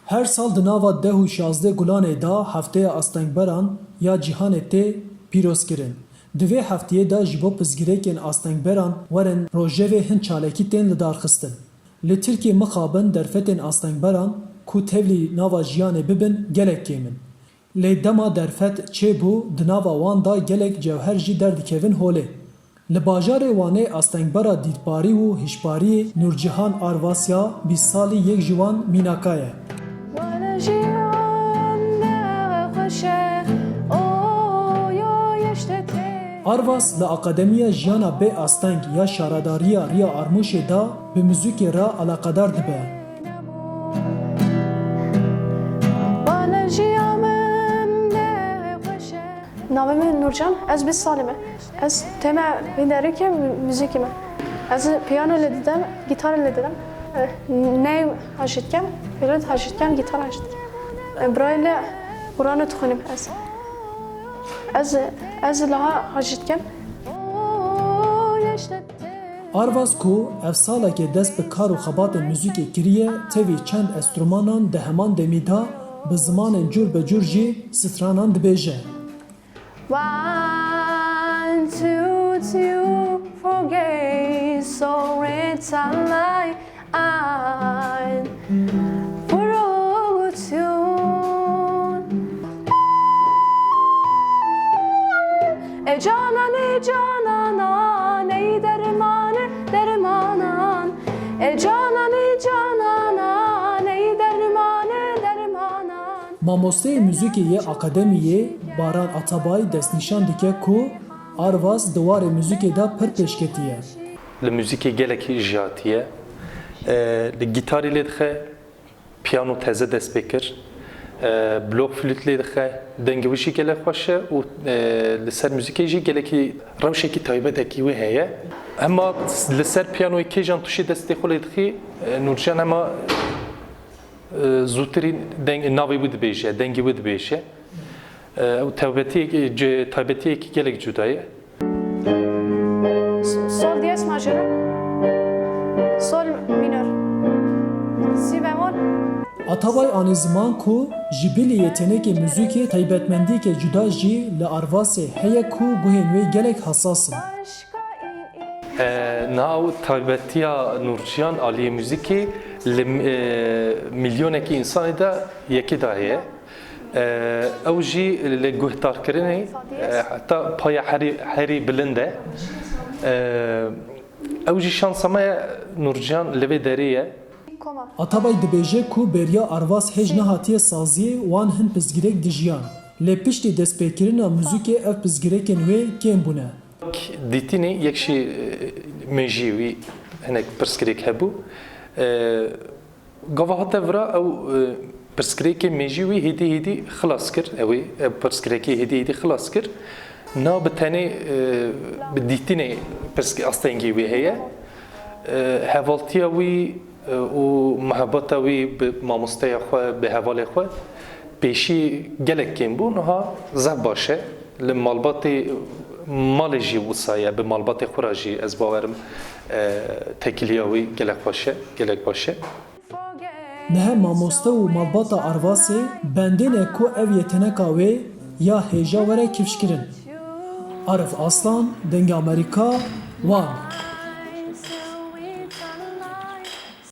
Her sal di nava 10 û 16 Gulanê da hefteya astengberan ya cîhanê tê pîrozkirin. Di vê hefteyê de ji bo pizgirêkên astengberan werin rojevê hin çalekî tên lidarxistin. Li Tirkiye mixabin derfetên astengberan ku tevlî nava jiyanê bibin gelek kêmin. Lê dema derfet çêbû di nava wan da gelek cewher jî derdikevin holê. Li bajarê Wanê astengbera dîtbarî û hişbariyê Nurcihan Arvasya 20 salî yek ji wan mînaka ye. Arvas li Akademiya Jiyana Bê Asteng ya Şaradariya Riya Armûşê da bi muzîkê re alaqedar dibe. Navê min Nurcan, ez 20 salî me. Ez tême vînderîkê muzîkê me. Ez piyano lê didim, gitar lê didim. Ney heşitkem, flût heşitkem, gitar heşitkem. Braille Kur'an'ı dixwînim ez. Ez laha heşitkem. Arvas ku ev salekê dest bi kar û xebatên muzîkê kiriye, tevî çend enstrûmanan di heman demî da bi zimanên cûr bi cûr jî stranan dibêje. 1, 2, 2, forget, so it's a lie. I forgot you. Canan, canan, ey dermanı, dermanan. Canan, canan, ey dermanı, dermanan. Mamosteyê muzîkê yê Akademiyê Baran Atabay destnîşan dike ku Arvas di warê muzîkê de pir pêşketî ye. Li muzîkê gelekî jiyatiye. Li gitarê lê dixe, piyano teze dest pê kir. Blok flût lê dixe, dengê wî jî gelek xweş e û li ser muzîkê jî gelekî rewşekî taybetekî wê heye. Hema li ser piyanoyê kêjan tuşê destê xwe lê dixî, Nurcan hema zûtirî navê wî dibêje, dengê wî dibêje. Taybetiyekî gelek cuda ye. Sol diyez majör, sol minör, si bemol. Atabay anî ziman ku ji bilî yetenekê muzîkê taybetmendiyeke cuda jî li Arvasê heye ku guhên wê gelek hesasin. Nav taybetiya Nurcihan aliyê muzîkê li milyonekî insanê de yekê da heye. Ew jî li guhdarkirinê heta paya herî bilind e. Ew jî şansa me ye Nurcihan li vê derê ye. Atabay dibêje ku beriya Arvas hêj nehatiye saziyê wan hin pizgirêk dijiyan. Lê piştî destpêkirina muzîkê ev pizgirêkên wê kêm bûne. Dîtînê yek jî mejî wî hinek pirsgirêk hebû. Gava hate vira ew pirsgirêkê mejî wî hêdî hêdî xilas kir. Ew pirsgirêkê hêdî hêdî xilas kir. Na bi tenê bi dîtînê astengê wê heye. Hevaltiya wî û mehebeta wî bi mamosteya xwe, bi hevalê xwe pêşî gelek kêm bû, niha zev baş e. Li malbatê malê jî wisa ye, bi malbatê xwe re jî ez bawerim tekiliya wî gelek xweş e, gelek baş e. Nehe mamoste û malbata Arvasê bendêne ku ev yeteneka wê ya hêja were kifşkirin. Arif Aslan, Dengê Amerîka, Wan.